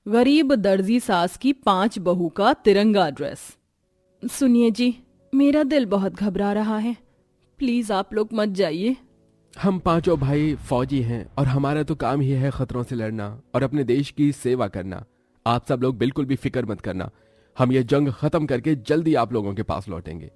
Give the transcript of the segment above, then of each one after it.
गरीब दर्जी सास की 5 बहू का तिरंगा ड्रेस। सुनिए जी, मेरा दिल बहुत घबरा रहा है, प्लीज आप लोग मत जाइए। हम पांचों भाई फौजी हैं और हमारा तो काम ही है खतरों से लड़ना और अपने देश की सेवा करना। आप सब लोग बिल्कुल भी फिक्र मत करना, हम ये जंग खत्म करके जल्दी आप लोगों के पास लौटेंगे।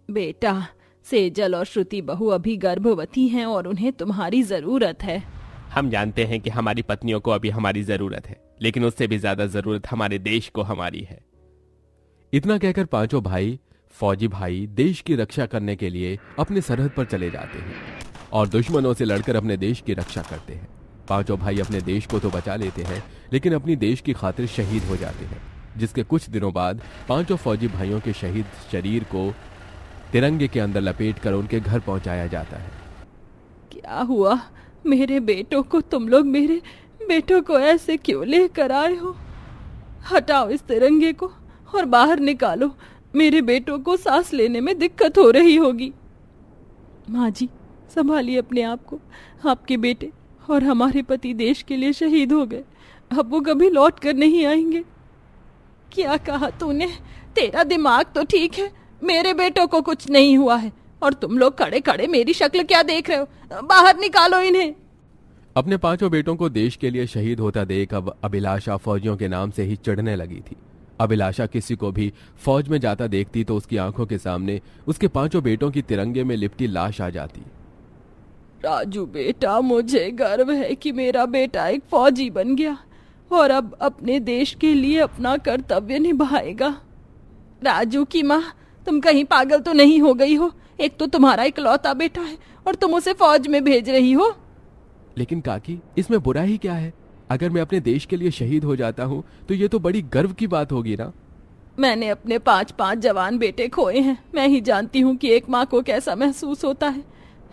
बेटा, सेजल और श्रुति बहू अभी गर्भवती हैं और उन्हें तुम्हारी जरूरत है। हम जानते हैं कि हमारी पत्नियों को अभी हमारी जरूरत है, लेकिन उससे भी ज्यादा जरूरत हमारे देश को हमारी है। इतना कहकर पांचों भाई फौजी भाई देश की रक्षा करने के लिए अपने सरहद पर चले जाते हैं और दुश्मनों से लड़कर अपने देश की रक्षा करते हैं। पांचों भाई अपने देश को तो बचा लेते हैं, लेकिन अपनी देश की खातिर शहीद हो जाते हैं, जिसके कुछ दिनों बाद पांचों फौजी भाइयों के शहीद शरीर को तिरंगे के अंदर लपेट कर उनके घर पहुंचाया जाता है। क्या हुआ? मेरे बेटों को तुम लोग मेरे बेटों को ऐसे क्यों लेकर आए हो? हटाओ इस तिरंगे को और बाहर निकालो, मेरे बेटों को सांस लेने में दिक्कत हो रही होगी। माँ जी, संभालिए अपने आप को। आपके बेटे और हमारे पति देश के लिए शहीद हो गए, अब वो कभी लौट कर नहीं आएंगे। क्या कहा तूने? तेरा दिमाग तो ठीक है, मेरे बेटों को कुछ नहीं हुआ है और तुम लोग खड़े खड़े मेरी शक्ल क्या देख रहे हो? बाहर निकालो इन्हें। अपने पांचों बेटों को देश के लिए शहीद होता देख अब अभिलाषा फौजियों के नाम से ही चिढ़ने लगी थी। अभिलाषा किसी को भी फौज में जाता देखती तो उसकी आंखों के सामने उसके पांचों बेटों की तिरंगे में लिपटी लाश आ जाती। राजू बेटा, मुझे गर्व है कि मेरा बेटा एक फौजी बन गया और अब अपने देश के लिए अपना कर्तव्य निभाएगा। राजू की माँ, तुम कहीं पागल तो नहीं हो गई हो? एक तो तुम्हारा इकलौता बेटा है और तुम उसे फौज में भेज रही हो। लेकिन काकी, इसमें बुरा ही क्या है? अगर मैं अपने देश के लिए शहीद हो जाता हूँ तो ये तो बड़ी गर्व की बात होगी ना। मैंने अपने 5 जवान बेटे खोए हैं, मैं ही जानती हूँ कि एक माँ को कैसा महसूस होता है।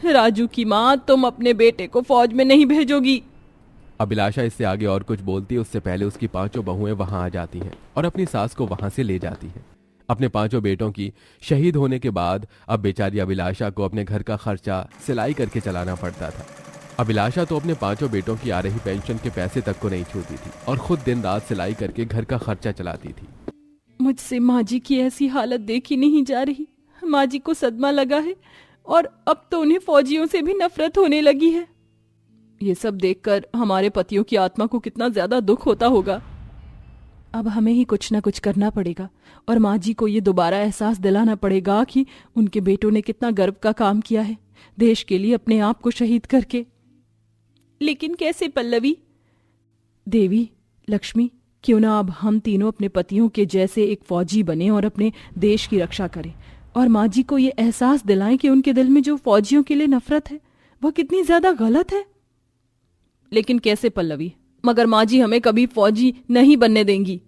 राजू की माँ, तुम अपने बेटे को फौज में नहीं भेजोगी। अभिलाषा इससे आगे और कुछ बोलती उससे पहले उसकी पांचों बहुएं वहां आ जाती हैं और अपनी सास को वहां से ले जाती हैं। अपने पांचों बेटों की शहीद होने के बाद अब बेचारी अभिलाषा को अपने घर का खर्चा सिलाई करके चलाना पड़ता था। अभिलाषा तो अपने पांचों बेटों की आ रही पेंशन के पैसे तक को नहीं छूती थी और खुद दिन रात सिलाई करके घर का खर्चा चलाती थी। मुझसे माँ जी की ऐसी हालत देखी नहीं जा रही। माँ जी को सदमा लगा है और अब तो उन्हें फौजियों से भी नफरत होने लगी है। ये सब देखकर हमारे पतियों की आत्मा को कितना ज्यादा दुख होता होगा। अब हमें ही कुछ ना कुछ करना पड़ेगा और माँ जी को ये दोबारा एहसास दिलाना पड़ेगा कि उनके बेटों ने कितना गर्व का काम किया है देश के लिए अपने आप को शहीद करके। लेकिन कैसे पल्लवी? देवी, लक्ष्मी, क्यों ना अब हम तीनों अपने पतियों के जैसे एक फौजी बने और अपने देश की रक्षा करें और माँ जी को ये एहसास दिलाएं कि उनके दिल में जो फौजियों के लिए नफरत है वह कितनी ज्यादा गलत है। लेकिन कैसे पल्लवी? मगर माँ जी हमें कभी फौजी नहीं बनने देंगी।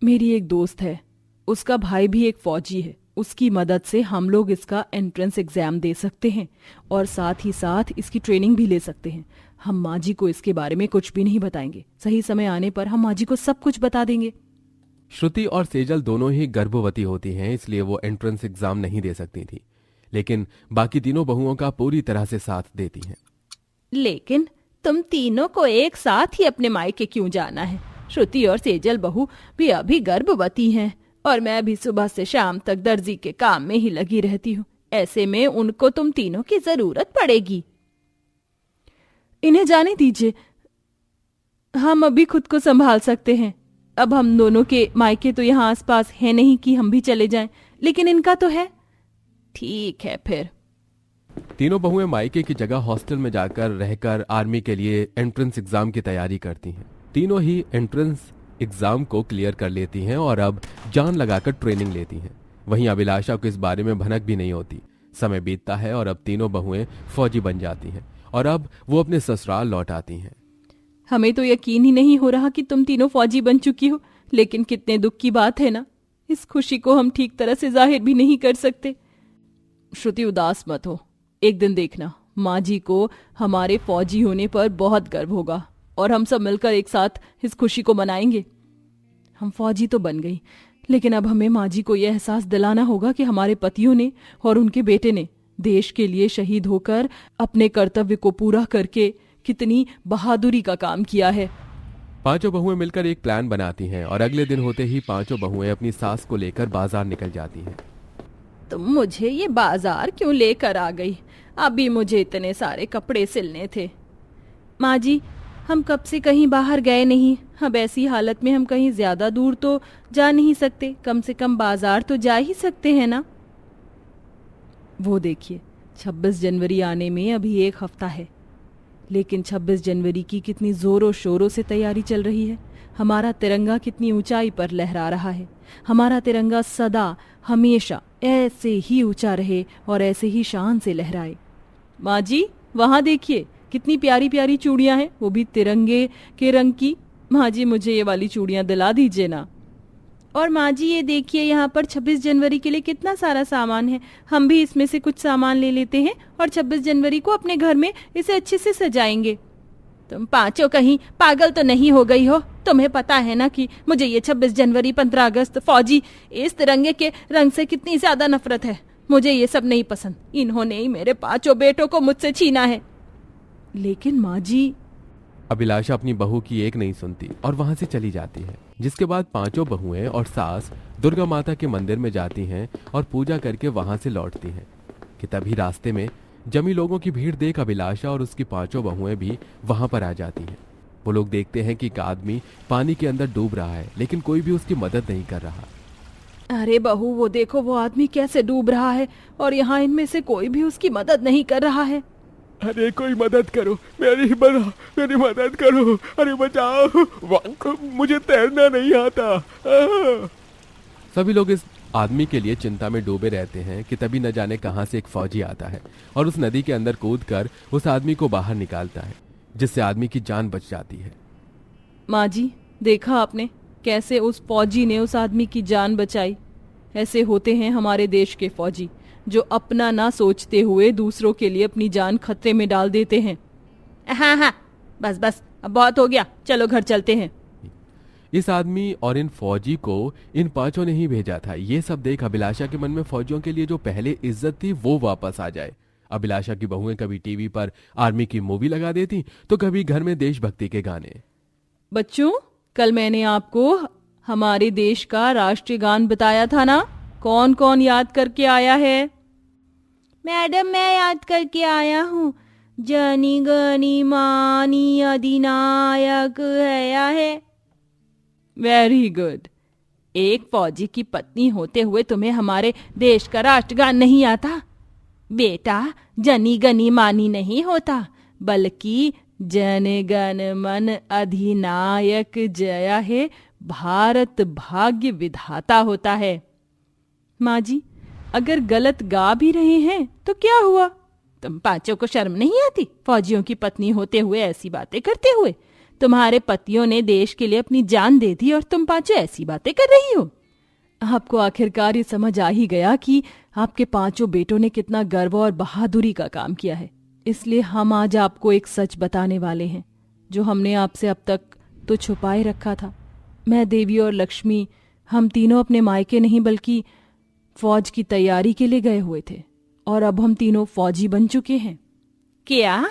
मेरी एक दोस्त है, उसका भाई भी एक फौजी है, उसकी मदद से हम लोग इसका एंट्रेंस एग्जाम दे सकते हैं और साथ ही साथ इसकी ट्रेनिंग भी ले सकते हैं। हम माँ जी को इसके बारे में कुछ भी नहीं बताएंगे, सही समय आने पर हम माँ जी को सब कुछ बता देंगे। श्रुति और सेजल दोनों ही गर्भवती होती हैं, इसलिए वो एंट्रेंस एग्जाम नहीं दे सकती थी, लेकिन बाकी तीनों बहुओं का पूरी तरह से साथ देती हैं। लेकिन तुम तीनों को एक साथ ही अपने मायके क्यों जाना है? श्रुति और सेजल बहू भी अभी गर्भवती हैं और मैं भी सुबह से शाम तक दर्जी के काम में ही लगी रहती हूँ। ऐसे में उनको तुम तीनों की जरूरत पड़ेगी। इन्हें जाने दीजिए, हम अभी खुद को संभाल सकते हैं। अब हम दोनों के मायके तो यहाँ आसपास है नहीं कि हम भी चले जाएं, लेकिन इनका तो है। ठीक है फिर। तीनों बहुएं मायके की जगह हॉस्टल में जाकर रहकर आर्मी के लिए एंट्रेंस एग्जाम की तैयारी करती हैं। तीनों ही एंट्रेंस एग्जाम को क्लियर कर लेती हैं और अब जान लगाकर ट्रेनिंग लेती हैं। वहीं अभिलाषा को इस बारे में भनक भी नहीं होती। समय बीतता है और अब तीनों बहुएं फौजी बन जाती हैं और अब वो अपने ससुराल लौट आती हैं। हमें तो यकीन ही नहीं हो रहा कि तुम तीनों फौजी बन चुकी हो, लेकिन कितने दुख की बात है ना। इस खुशी को हम ठीक तरह से जाहिर भी नहीं कर सकते। श्रुति, उदास मत हो, एक दिन देखना माँ जी को हमारे फौजी होने पर बहुत गर्व होगा और हम सब मिलकर एक साथ इस खुशी को मनाएंगे। हम फौजी तो बन गई, लेकिन अब हमें माँ जी को यह एहसास दिलाना होगा कि हमारे पतियों ने और उनके बेटे ने देश के लिए शहीद होकर अपने कर्तव्य को पूरा करके कितनी बहादुरी का काम किया है। पांचों बहुएं मिलकर एक प्लान बनाती हैं और अगले दिन होते ही पांचों बहुएं अपनी सास को लेकर बाजार निकल जाती हैं। तुम मुझे ये बाजार क्यों लेकर आ गई? अभी मुझे इतने सारे कपड़े सिलने थे। माँ जी, हम कब से कहीं बाहर गए नहीं। अब ऐसी हालत में हम कहीं ज्यादा दूर तो जा नहीं सकते, कम से कम बाजार तो जा ही सकते हैं ना। वो देखिए, 26 जनवरी आने में अभी 1 हफ्ता है, लेकिन 26 जनवरी की कितनी जोरों शोरों से तैयारी चल रही है। हमारा तिरंगा कितनी ऊंचाई पर लहरा रहा है। हमारा तिरंगा सदा हमेशा ऐसे ही ऊंचा रहे और ऐसे ही शान से लहराए। माँ जी, वहाँ देखिए कितनी प्यारी प्यारी चूड़ियाँ हैं, वो भी तिरंगे के रंग की। माँ जी, मुझे ये वाली चूड़ियाँ दिला दीजिए ना। और माँ जी, ये देखिए यहाँ पर 26 जनवरी के लिए कितना सारा सामान है। हम भी इसमें से कुछ सामान ले लेते हैं और 26 जनवरी को अपने घर में इसे अच्छे से सजाएंगे। तुम पांचों कहीं पागल तो नहीं हो गई हो? तुम्हें पता है ना कि मुझे ये 26 जनवरी, 15 अगस्त, फौजी, इस तिरंगे के रंग से कितनी ज्यादा नफरत है। मुझे ये सब नहीं पसंद। इन्होंने ही मेरे 5 बेटों को मुझसे छीना है। लेकिन माँ जी, अभिलाषा अपनी बहू की एक नहीं सुनती और वहां से चली जाती है। जिसके बाद पांचों बहुएं और सास दुर्गा माता के मंदिर में जाती हैं और पूजा करके वहां से लौटती हैं कि तभी रास्ते में जमी लोगों की भीड़ देख अभिलाषा और उसकी पांचों बहुएं भी वहां पर आ जाती हैं। वो लोग देखते हैं कि एक आदमी पानी के अंदर डूब रहा है, लेकिन कोई भी उसकी मदद नहीं कर रहा। अरे बहू, वो देखो वो आदमी कैसे डूब रहा है और यहाँ इनमें से कोई भी उसकी मदद नहीं कर रहा है। अरे कोई मदद करो, मेरी मदद करो, अरे बचाओ, मुझे तैरना नहीं आता। सभी लोग इस आदमी के लिए चिंता में डूबे रहते हैं कि तभी न जाने कहां से एक फौजी आता है और उस नदी के अंदर कूदकर उस आदमी को बाहर निकालता है, जिससे आदमी की जान बच जाती है। माँ जी, देखा आपने कैसे उस फौजी ने उस आदमी की जान बचाई? ऐसे होते हैं हमारे देश के फौजी, जो अपना ना सोचते हुए दूसरों के लिए अपनी जान खतरे में डाल देते हैं। हाँ, बस अब बहुत हो गया, चलो घर चलते हैं। इस आदमी और इन फौजी को इन पांचों ने ही भेजा था। ये सब देख अभिलाषा के मन में फौजियों के लिए जो पहले इज्जत थी वो वापस आ जाए। अभिलाषा की बहुएं कभी टीवी पर आर्मी की मूवी लगा देती तो कभी घर में देशभक्ति के गाने। बच्चों, कल मैंने आपको हमारे देश का राष्ट्रीय गान बताया था ना? कौन कौन याद करके आया है? मैडम, मैं याद करके आया हूँ। जनी गनी मानी अधिनायक है। Very good. एक फौजी की पत्नी होते हुए तुम्हें हमारे देश का राष्ट्रगान नहीं आता? बेटा, जनी गनी मानी नहीं होता, बल्कि जन गण मन अधिनायक जय हे भारत भाग्य विधाता होता है। माँ जी, अगर गलत गा भी रहे हैं तो क्या हुआ? तुम पांचों को शर्म नहीं आती फौजियों की पत्नी होते हुए ऐसी बातें करते हुए? तुम्हारे पतियों ने देश के लिए अपनी जान दे दी और तुम पांचों ऐसी बातें कर रही हो। आपको आखिरकार ये समझ आ ही गया कि आपके 5 बेटों ने कितना गर्व और बहादुरी का काम किया है। इसलिए हम आज आपको एक सच बताने वाले हैं जो हमने आपसे अब तक तो छुपाए रखा था। मैं, देवी और लक्ष्मी, हम तीनों अपने मायके नहीं बल्कि फौज की तैयारी के लिए गए हुए थे और अब हम तीनों फौजी बन चुके हैं। क्या?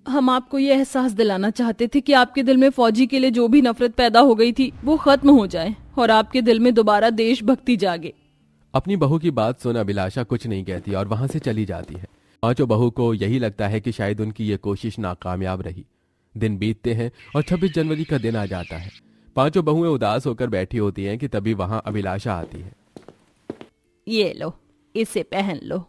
हम आपको यह एहसास दिलाना चाहते थे कि आपके दिल में फौजी के लिए जो भी नफरत पैदा हो गई थी वो खत्म हो जाए और आपके दिल में दोबारा देशभक्ति जागे। अपनी बहू की बात सुन अभिलाषा कुछ नहीं कहती और वहां से चली जाती है। पांचों बहू को यही लगता है कि शायद उनकी ये कोशिश नाकामयाब रही। दिन बीतते हैं और 26 जनवरी का दिन आ जाता है। पांचों बहुएं उदास होकर बैठी होती हैं कि तभी वहां अभिलाषा आती है। ये लो, इसे पहन लो।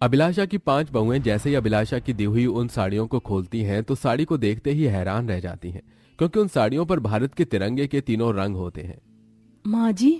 अभिलाषा की 5 बहुएं जैसे ही अभिलाषा की दी हुई उन साड़ियों को खोलती हैं तो साड़ी को देखते ही हैरान रह जाती हैं, क्योंकि उन साड़ियों पर भारत के तिरंगे के 3 रंग होते हैं। माँ जी,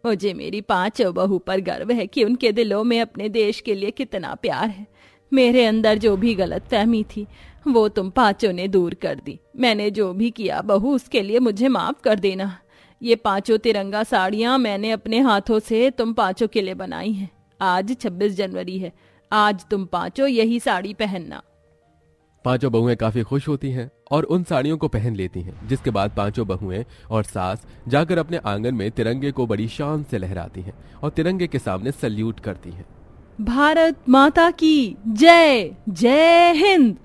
मुझे मेरी 5 बहू पर गर्व है कि उनके दिलों में अपने देश के लिए कितना प्यार है। मेरे अंदर जो भी गलतफहमी थी वो तुम 5 ने दूर कर दी। मैंने जो भी किया बहू, उसके लिए मुझे माफ कर देना। ये 5 तिरंगा साड़ियां मैंने अपने हाथों से तुम 5 के लिए बनाई हैं। आज 26 जनवरी है, आज तुम 5 यही साड़ी पहनना। 5 बहुएं काफी खुश होती हैं और उन साड़ियों को पहन लेती हैं। जिसके बाद 5 बहुएं और सास जाकर अपने आंगन में तिरंगे को बड़ी शान से लहराती हैं और तिरंगे के सामने सल्यूट करती हैं। भारत माता की जय, जय हिंद।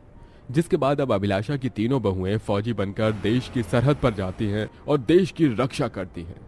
जिसके बाद अब अभिलाषा की तीनों बहुएं फौजी बनकर देश की सरहद पर जाती हैं और देश की रक्षा करती हैं।